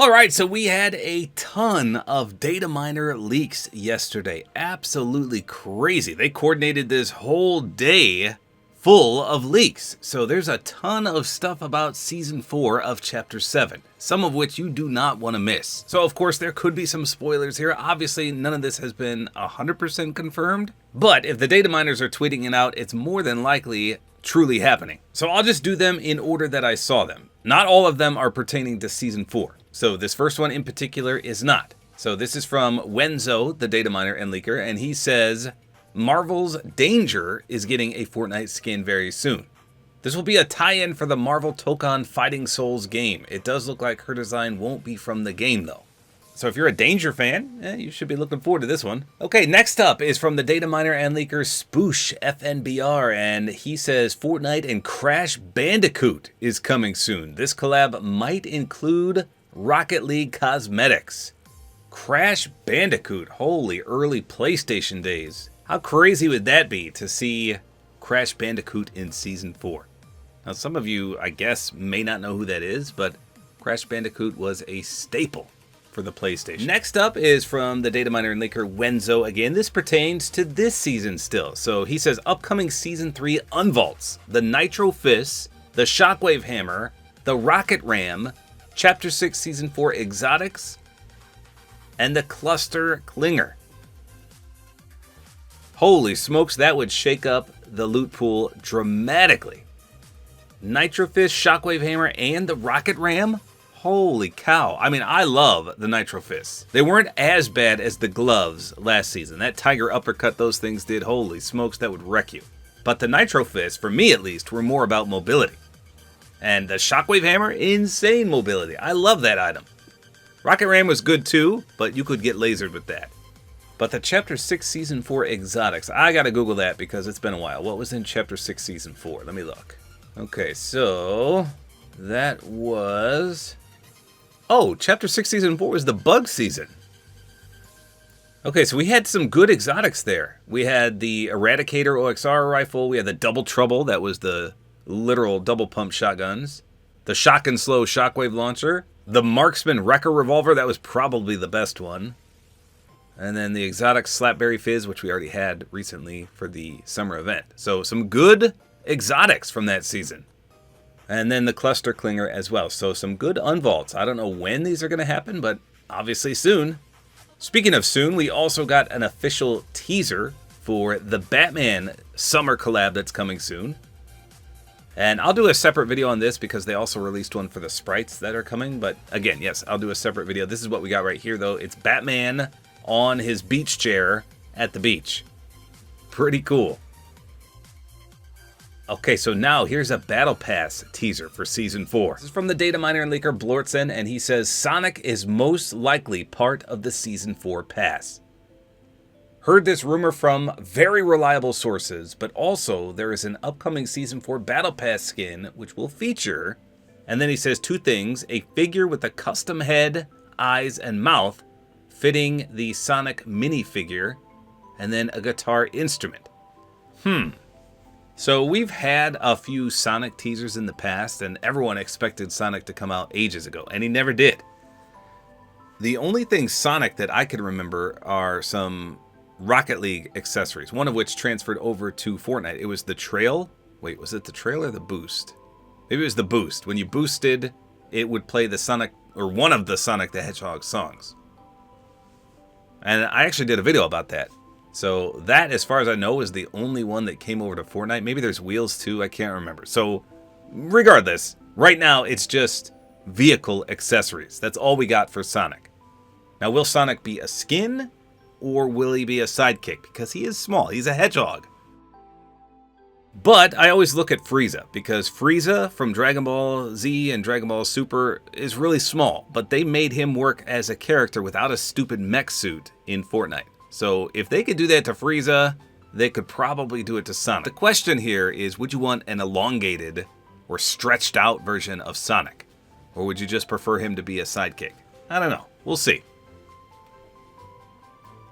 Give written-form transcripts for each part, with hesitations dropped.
Alright, so we had a ton of data miner leaks yesterday. Absolutely crazy. They coordinated this whole day full of leaks. So there's a ton of stuff about Season 4 of Chapter 7, some of which you do not want to miss. So of course there could be some spoilers here. Obviously none of this has been 100% confirmed, but if the data miners are tweeting it out, it's more than likely truly happening. So I'll just do them in order that I saw them. Not all of them are pertaining to Season 4. So this first one in particular is not. So this is from Wenzo, the data miner and leaker, and he says, Marvel's Danger is getting a Fortnite skin very soon. This will be a tie-in for the Marvel Tokon Fighting Souls game. It does look like her design won't be from the game though. So if you're a Danger fan, you should be looking forward to this one. Okay, next up is from the data miner and leaker Spoosh FNBR, and he says Fortnite and Crash Bandicoot is coming soon. This collab might include Rocket League cosmetics. Crash Bandicoot, holy early PlayStation days. How crazy would that be to see Crash Bandicoot in Season 4? Now some of you, I guess, may not know who that is, but Crash Bandicoot was a staple for the PlayStation. Next up is from the data miner and leaker Wenzo again. This pertains to this season still. So he says upcoming Season 3 unvaults, the Nitro Fist, the Shockwave Hammer, the Rocket Ram, Chapter 6 Season 4 exotics, and the Cluster Clinger. Holy smokes, that would shake up the loot pool dramatically. Nitro Fist, Shockwave Hammer, and the Rocket Ram? Holy cow. I mean, I love the Nitro Fists. They weren't as bad as the gloves last season. That tiger uppercut those things did, holy smokes, that would wreck you. But the Nitro Fists, for me at least, were more about mobility. And the Shockwave Hammer, insane mobility. I love that item. Rocket Ram was good too, but you could get lasered with that. But the Chapter 6 Season 4 exotics, I gotta Google that because it's been a while. What was in Chapter 6 Season 4? Let me look. Okay, so that was... Oh, Chapter 6 Season 4 was the bug season. Okay, so we had some good exotics there. We had the Eradicator OXR rifle. We had the Double Trouble. That was the literal double pump shotguns. The Shock and Slow Shockwave Launcher. The Marksman Wrecker Revolver. That was probably the best one. And then the exotic Slapberry Fizz, which we already had recently for the summer event. So some good exotics from that season. And then the Cluster Clinger as well. So some good unvaults. I don't know when these are going to happen, but obviously soon. Speaking of soon, we also got an official teaser for the Batman summer collab that's coming soon. And I'll do a separate video on this because they also released one for the sprites that are coming. But again, yes, I'll do a separate video. This is what we got right here, though. It's Batman on his beach chair at the beach. Pretty cool. Okay, so now here's a Battle Pass teaser for Season 4. This is from the data miner and leaker Blortzen, and he says Sonic is most likely part of the Season 4 pass. Heard this rumor from very reliable sources, but also there is an upcoming Season 4 Battle Pass skin which will feature, and then he says two things, a figure with a custom head, eyes, and mouth fitting the Sonic minifigure, and then a guitar instrument. So we've had a few Sonic teasers in the past, and everyone expected Sonic to come out ages ago, and he never did. The only thing Sonic that I can remember are some Rocket League accessories, one of which transferred over to Fortnite. It was the trail. Wait, was it the trail or the boost? Maybe it was the boost. When you boosted, it would play the Sonic, or one of the Sonic the Hedgehog songs. And I actually did a video about that. So that, as far as I know, is the only one that came over to Fortnite. Maybe there's wheels too, I can't remember. So regardless, right now it's just vehicle accessories. That's all we got for Sonic. Now, will Sonic be a skin or will he be a sidekick? Because he is small, he's a hedgehog. But I always look at Frieza, because Frieza from Dragon Ball Z and Dragon Ball Super is really small, but they made him work as a character without a stupid mech suit in Fortnite. So if they could do that to Frieza, they could probably do it to Sonic. The question here is, would you want an elongated or stretched out version of Sonic? Or would you just prefer him to be a sidekick? I don't know. We'll see.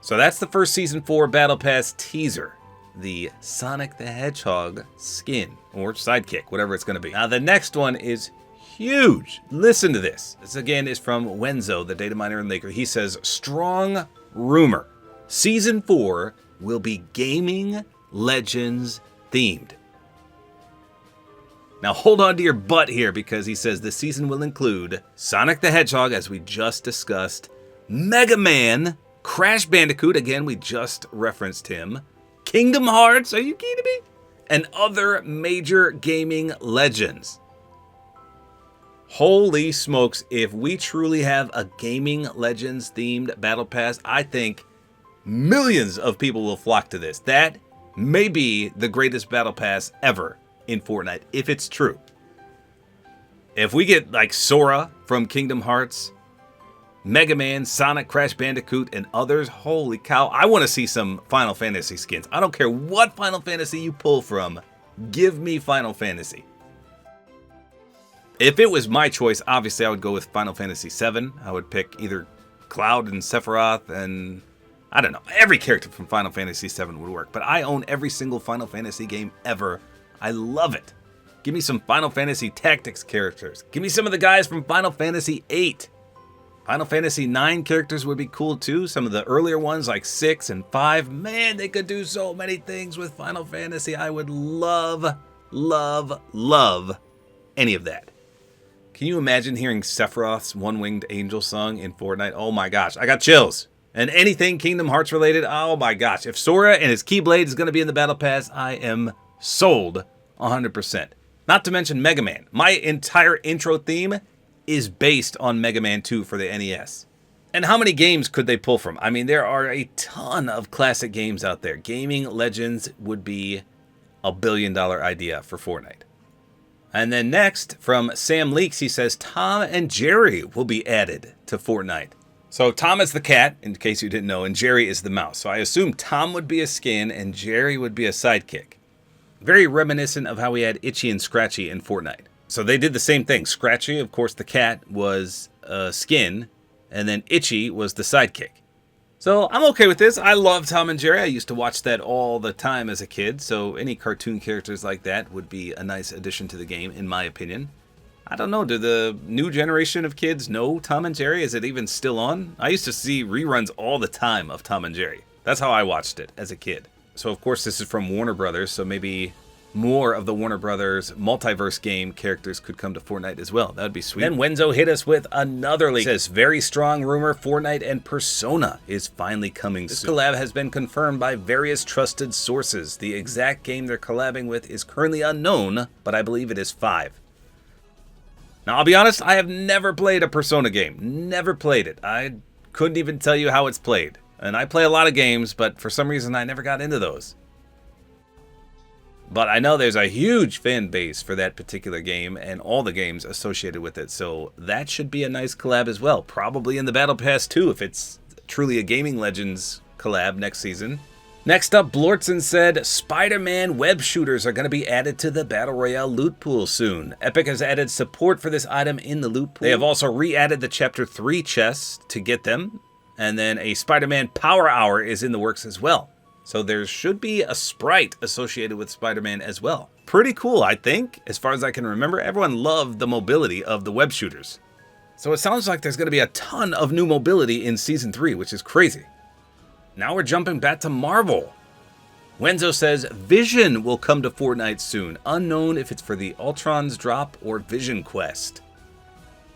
So that's the first Season 4 Battle Pass teaser. The Sonic the Hedgehog skin, or sidekick, whatever it's going to be. Now the next one is huge. Listen to this. This again is from Wenzo, the data miner and leaker. He says, strong rumor. Season 4 will be Gaming Legends themed. Now hold on to your butt here, because he says the season will include Sonic the Hedgehog, as we just discussed, Mega Man, Crash Bandicoot, again we just referenced him, Kingdom Hearts, are you kidding me? And other major gaming legends. Holy smokes, if we truly have a Gaming Legends themed Battle Pass, I think millions of people will flock to this. That may be the greatest Battle Pass ever in Fortnite, if it's true. If we get like Sora from Kingdom Hearts, Mega Man, Sonic, Crash Bandicoot, and others, holy cow, I want to see some Final Fantasy skins. I don't care what Final Fantasy you pull from, give me Final Fantasy. If it was my choice, obviously I would go with Final Fantasy VII. I would pick either Cloud and Sephiroth, and I don't know, every character from Final Fantasy VII would work. But I own every single Final Fantasy game ever. I love it. Give me some Final Fantasy Tactics characters. Give me some of the guys from Final Fantasy VIII. Final Fantasy IX characters would be cool too. Some of the earlier ones like 6 and 5. Man, they could do so many things with Final Fantasy. I would love, love, love any of that. Can you imagine hearing Sephiroth's One-Winged Angel song in Fortnite? Oh my gosh, I got chills. And anything Kingdom Hearts related, oh my gosh. If Sora and his Keyblade is going to be in the Battle Pass, I am sold 100%. Not to mention Mega Man. My entire intro theme is based on Mega Man 2 for the NES. And how many games could they pull from? I mean, there are a ton of classic games out there. Gaming Legends would be a $1 billion idea for Fortnite. And then next, from Sam Leaks, he says Tom and Jerry will be added to Fortnite. So Tom is the cat, in case you didn't know, and Jerry is the mouse. So I assume Tom would be a skin and Jerry would be a sidekick. Very reminiscent of how we had Itchy and Scratchy in Fortnite. So they did the same thing. Scratchy, of course, the cat was a skin, and then Itchy was the sidekick. So I'm okay with this. I love Tom and Jerry. I used to watch that all the time as a kid, so any cartoon characters like that would be a nice addition to the game, in my opinion. I don't know, do the new generation of kids know Tom and Jerry? Is it even still on? I used to see reruns all the time of Tom and Jerry. That's how I watched it as a kid. So of course this is from Warner Brothers, so maybe more of the Warner Brothers multiverse game characters could come to Fortnite as well. That would be sweet. Then Wenzo hit us with another leak. It says, very strong rumor Fortnite and Persona is finally coming soon. This collab has been confirmed by various trusted sources. The exact game they're collabing with is currently unknown, but I believe it is 5. Now, I'll be honest, I have never played a Persona game. Never played it. I couldn't even tell you how it's played. And I play a lot of games, but for some reason I never got into those. But I know there's a huge fan base for that particular game and all the games associated with it. So that should be a nice collab as well. Probably in the Battle Pass too, if it's truly a Gaming Legends collab next season. Next up, Blortzen said, Spider-Man web shooters are going to be added to the Battle Royale loot pool soon. Epic has added support for this item in the loot pool. They have also re-added the Chapter 3 chests to get them. And then a Spider-Man Power Hour is in the works as well. So there should be a sprite associated with Spider-Man as well. Pretty cool, I think. As far as I can remember, everyone loved the mobility of the web shooters. So it sounds like there's going to be a ton of new mobility in Season 3, which is crazy. Now we're jumping back to Marvel. Wenzo says Vision will come to Fortnite soon. Unknown if it's for the Ultron's drop or Vision Quest.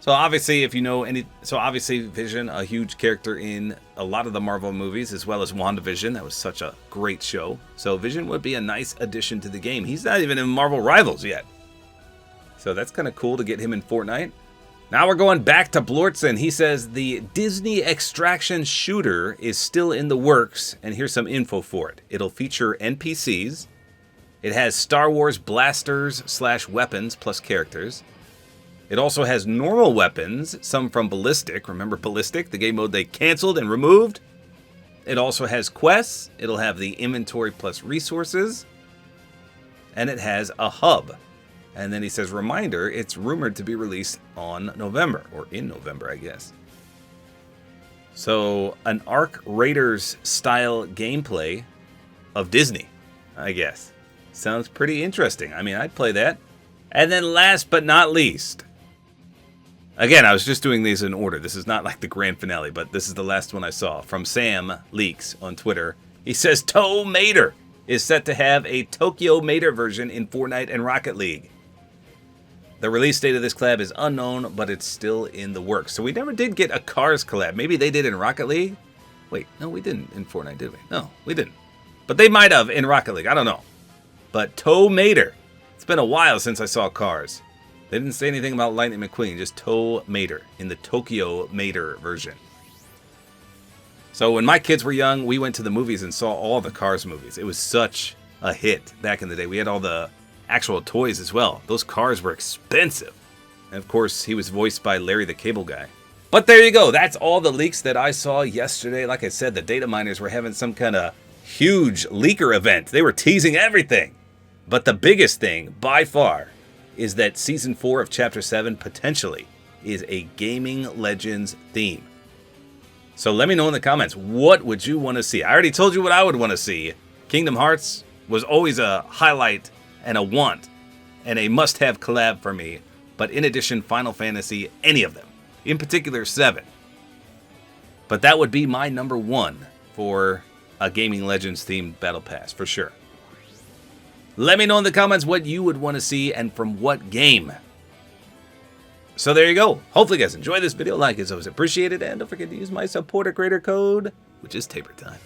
So obviously, if you know any... So obviously, Vision, a huge character in a lot of the Marvel movies, as well as WandaVision. That was such a great show. So Vision would be a nice addition to the game. He's not even in Marvel Rivals yet. So that's kind of cool to get him in Fortnite. Now we're going back to Blortzen. He says the Disney Extraction shooter is still in the works, and here's some info for it. It'll feature NPCs. It has Star Wars blasters / weapons plus characters. It also has normal weapons, some from Ballistic. Remember Ballistic, the game mode they canceled and removed? It also has quests. It'll have the inventory plus resources. And it has a hub. And then he says, reminder, it's rumored to be released on November, or in November, I guess. So, an Ark Raiders style gameplay of Disney, I guess. Sounds pretty interesting. I mean, I'd play that. And then last but not least, Again, I was just doing these in order. This is not like the grand finale, but this is the last one I saw from Sam Leaks on Twitter. He says Toe Mater is set to have a Tokyo Mater version in Fortnite and Rocket League. The release date of this collab is unknown, but it's still in the works. So we never did get a Cars collab. Maybe they did in Rocket League? Wait, no, we didn't in Fortnite, did we? No, we didn't. But they might have in Rocket League. I don't know. But Toe Mater. It's been a while since I saw Cars. They didn't say anything about Lightning McQueen, just Toe Mater in the Tokyo Mater version. So when my kids were young, we went to the movies and saw all the Cars movies. It was such a hit back in the day. We had all the actual toys as well. Those cars were expensive. And of course, he was voiced by Larry the Cable Guy. But there you go. That's all the leaks that I saw yesterday. Like I said, the data miners were having some kind of huge leaker event. They were teasing everything. But the biggest thing, by far, is that Season 4 of Chapter 7 potentially is a Gaming Legends theme. So let me know in the comments, what would you want to see? I already told you what I would want to see. Kingdom Hearts was always a highlight and a want and a must-have collab for me. But in addition, Final Fantasy, any of them. In particular, 7. But that would be my number 1 for a Gaming Legends themed Battle Pass, for sure. Let me know in the comments what you would want to see and from what game. So there you go. Hopefully you guys enjoyed this video. Like is always appreciated. And don't forget to use my Support-A-Creator Code, which is tabortime.